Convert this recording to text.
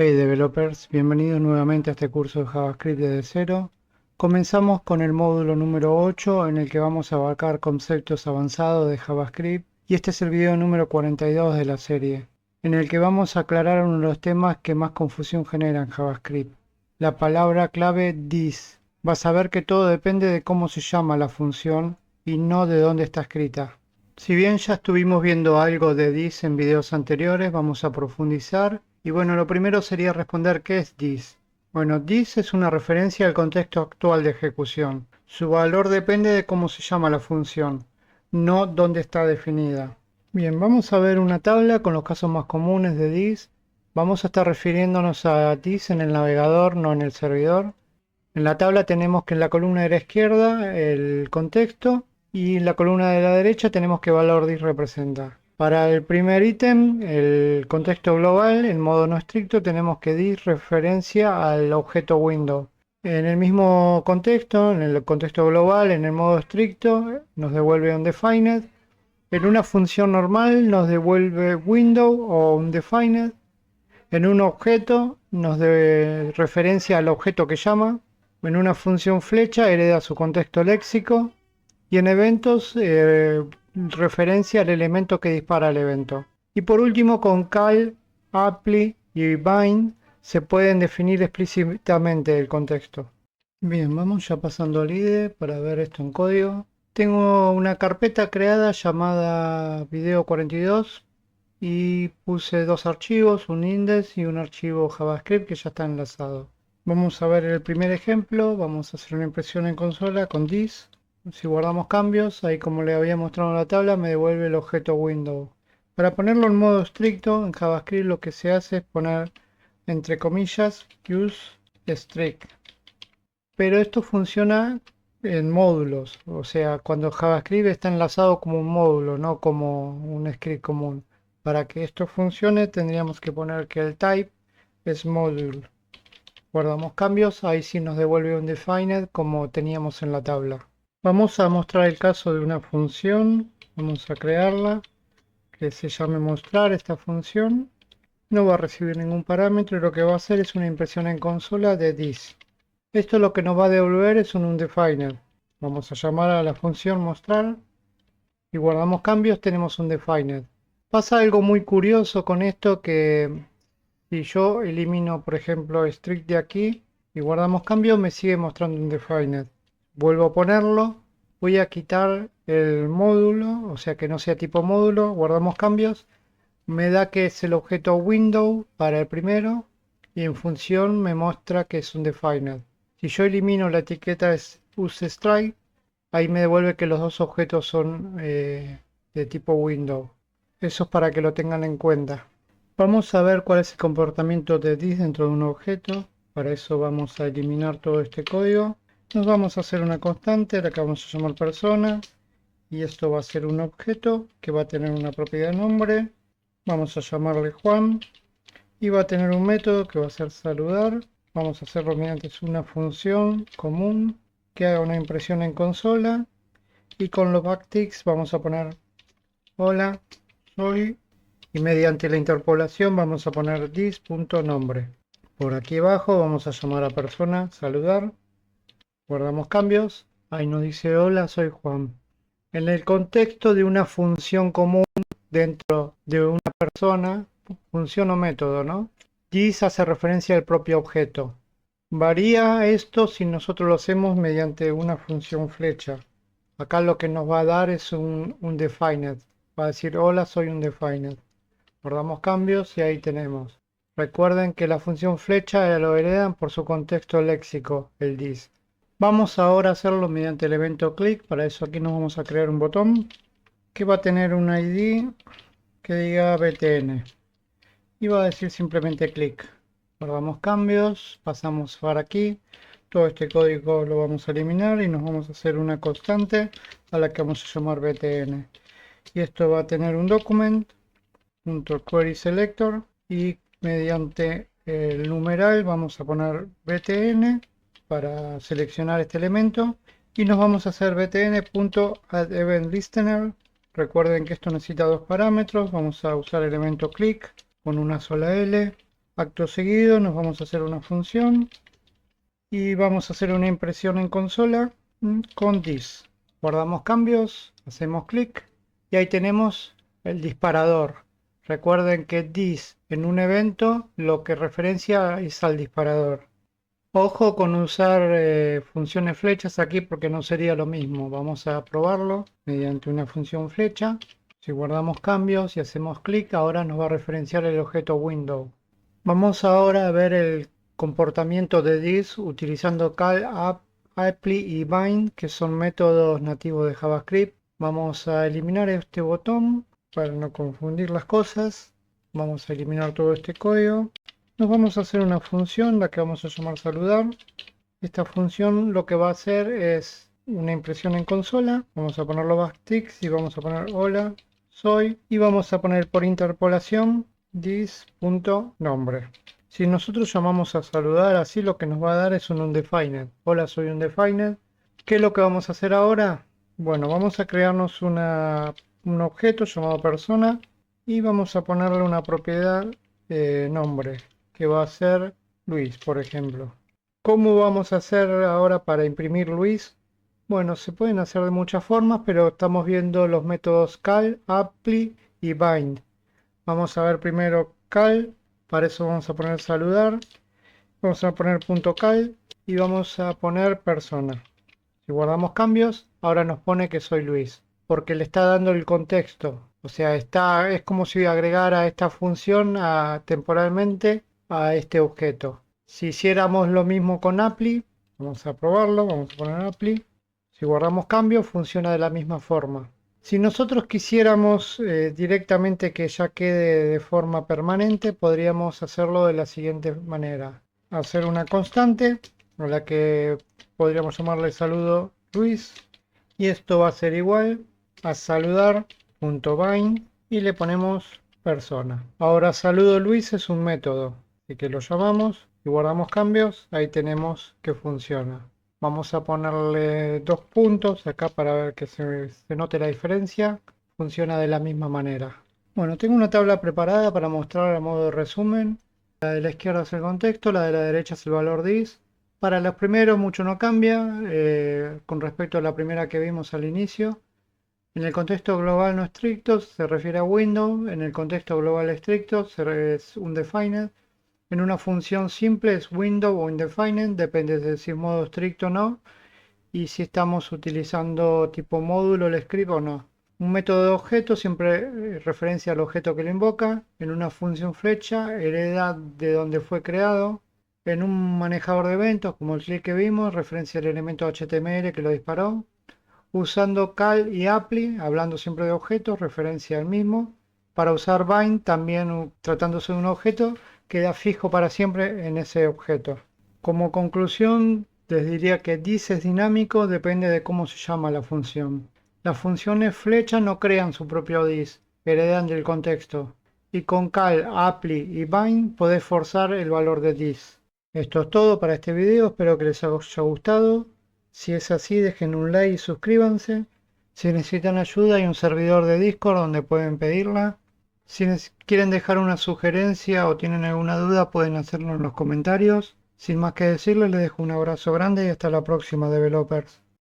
Hey developers, bienvenidos nuevamente a este curso de JavaScript desde cero. Comenzamos con el módulo número 8 en el que vamos a abarcar conceptos avanzados de JavaScript y este es el video número 42 de la serie, en el que vamos a aclarar uno de los temas que más confusión genera en JavaScript, la palabra clave this. Vas a ver que todo depende de cómo se llama la función y no de dónde está escrita. Si bien ya estuvimos viendo algo de this en videos anteriores, vamos a profundizar. Y bueno, lo primero sería responder ¿qué es this? Bueno, this es una referencia al contexto actual de ejecución. Su valor depende de cómo se llama la función, no dónde está definida. Bien, vamos a ver una tabla con los casos más comunes de this. Vamos a estar refiriéndonos a this en el navegador, no en el servidor. En la tabla tenemos que en la columna de la izquierda el contexto y en la columna de la derecha tenemos qué valor this representa. Para el primer ítem, el contexto global, en modo no estricto, tenemos que this referencia al objeto window. En el mismo contexto, en el contexto global, en el modo estricto, nos devuelve undefined. En una función normal nos devuelve window o undefined. En un objeto nos dé referencia al objeto que llama. En una función flecha hereda su contexto léxico y en eventos referencia al elemento que dispara el evento. Y por último con call, apply y bind se pueden definir explícitamente el contexto. Bien, vamos ya pasando al IDE para ver esto en código. Tengo una carpeta creada llamada video 42 y puse dos archivos, un index y un archivo JavaScript que ya está enlazado. Vamos a ver el primer ejemplo, vamos a hacer una impresión en consola con this. Si guardamos cambios, ahí como le había mostrado en la tabla, me devuelve el objeto window. Para ponerlo en modo estricto, en JavaScript lo que se hace es poner entre comillas use strict. Pero esto funciona en módulos, o sea, cuando JavaScript está enlazado como un módulo, no como un script común. Para que esto funcione tendríamos que poner que el type es module. Guardamos cambios, ahí sí nos devuelve un defined como teníamos en la tabla. Vamos a mostrar el caso de una función, vamos a crearla, que se llame mostrar esta función. No va a recibir ningún parámetro y lo que va a hacer es una impresión en consola de this. Esto lo que nos va a devolver es un undefined. Vamos a llamar a la función mostrar y guardamos cambios, tenemos un defined. Pasa algo muy curioso con esto que si yo elimino, por ejemplo, strict de aquí y guardamos cambio, me sigue mostrando un defined. Vuelvo a ponerlo, voy a quitar el módulo, o sea que no sea tipo módulo, guardamos cambios, me da que es el objeto window para el primero y en función me muestra que es un defined. Si yo elimino la etiqueta useStrike, ahí me devuelve que los dos objetos son de tipo window. Eso es para que lo tengan en cuenta. Vamos a ver cuál es el comportamiento de this dentro de un objeto. Para eso vamos a eliminar todo este código. Nos vamos a hacer una constante, la que vamos a llamar persona. Y esto va a ser un objeto que va a tener una propiedad nombre. Vamos a llamarle Juan. Y va a tener un método que va a ser saludar. Vamos a hacerlo mediante una función común que haga una impresión en consola. Y con los backticks vamos a poner hola, soy. Y mediante la interpolación vamos a poner this.nombre. Por aquí abajo vamos a llamar a persona, saludar. Guardamos cambios. Ahí nos dice hola, soy Juan. En el contexto de una función común dentro de una persona, función o método, ¿no? This hace referencia al propio objeto. Varía esto si nosotros lo hacemos mediante una función flecha. Acá lo que nos va a dar es un defined. Va a decir hola, soy un defined. Guardamos cambios y ahí tenemos. Recuerden que la función flecha lo heredan por su contexto léxico, el this. Vamos ahora a hacerlo mediante el evento click. Para eso aquí nos vamos a crear un botón que va a tener un ID que diga btn. Y va a decir simplemente click. Guardamos cambios, pasamos para aquí. Todo este código lo vamos a eliminar y nos vamos a hacer una constante a la que vamos a llamar btn. Y esto va a tener un document. .query selector y mediante el numeral vamos a poner btn para seleccionar este elemento y nos vamos a hacer btn.addEventListener. Recuerden que esto necesita dos parámetros. Vamos a usar el elemento click con una sola L, Acto seguido nos vamos a hacer una función y vamos a hacer una impresión en consola con this. Guardamos cambios, hacemos clic y ahí tenemos el disparador. Recuerden que this en un evento lo que referencia es al disparador. Ojo con usar funciones flechas aquí porque no sería lo mismo. Vamos a probarlo mediante una función flecha. Si guardamos cambios y hacemos clic, ahora nos va a referenciar el objeto window. Vamos ahora a ver el comportamiento de this utilizando call, apply y bind, que son métodos nativos de JavaScript. Vamos a eliminar este botón para no confundir las cosas. Vamos a eliminar todo este código. Nos vamos a hacer una función, la que vamos a llamar saludar. Esta función lo que va a hacer es una impresión en consola. Vamos a poner los backticks y vamos a poner hola, soy. Y vamos a poner por interpolación this.nombre. Si nosotros llamamos a saludar así, lo que nos va a dar es un undefined. Hola, soy undefined. ¿Qué es lo que vamos a hacer ahora? Bueno, vamos a crearnos un objeto llamado persona y vamos a ponerle una propiedad nombre, que va a ser Luis, por ejemplo. ¿Cómo vamos a hacer ahora para imprimir Luis? Bueno, se pueden hacer de muchas formas, pero estamos viendo los métodos call, apply y bind. Vamos a ver primero call, para eso vamos a poner saludar, vamos a poner .cal y vamos a poner persona. Si guardamos cambios, ahora nos pone que soy Luis, porque le está dando el contexto. O sea, es como si agregara esta función temporalmente a este objeto. Si hiciéramos lo mismo con apply, vamos a probarlo, vamos a poner apply. Si guardamos cambios, funciona de la misma forma. Si nosotros quisiéramos directamente que ya quede de forma permanente, podríamos hacerlo de la siguiente manera. Hacer una constante, a la que podríamos llamarle saludo Luis. Y esto va a ser igual a saludar.bind y le ponemos persona. Ahora saludo Luis es un método, así que lo llamamos y guardamos cambios. Ahí tenemos que funciona. Vamos a ponerle 2 puntos acá para ver que se note la diferencia. Funciona de la misma manera. Bueno, tengo una tabla preparada para mostrar a modo de resumen. La de la izquierda es el contexto, la de la derecha es el valor this. Para los primeros mucho no cambia con respecto a la primera que vimos al inicio. En el contexto global no estricto se refiere a window, en el contexto global estricto es undefined. En una función simple es window o undefined, depende de si es modo estricto o no, y si estamos utilizando tipo módulo el script o no. Un método de objeto siempre referencia al objeto que lo invoca. En una función flecha hereda de donde fue creado. En un manejador de eventos, como el click que vimos, referencia al elemento HTML que lo disparó. Usando call y apply, hablando siempre de objetos, referencia al mismo. Para usar bind, también tratándose de un objeto, queda fijo para siempre en ese objeto. Como conclusión, les diría que this es dinámico, depende de cómo se llama la función. Las funciones flecha no crean su propio this, heredan del contexto. Y con call, apply y bind podés forzar el valor de this. Esto es todo para este video, espero que les haya gustado. Si es así, dejen un like y suscríbanse. Si necesitan ayuda, hay un servidor de Discord donde pueden pedirla. Si quieren dejar una sugerencia o tienen alguna duda, pueden hacerlo en los comentarios. Sin más que decirles, les dejo un abrazo grande y hasta la próxima, developers.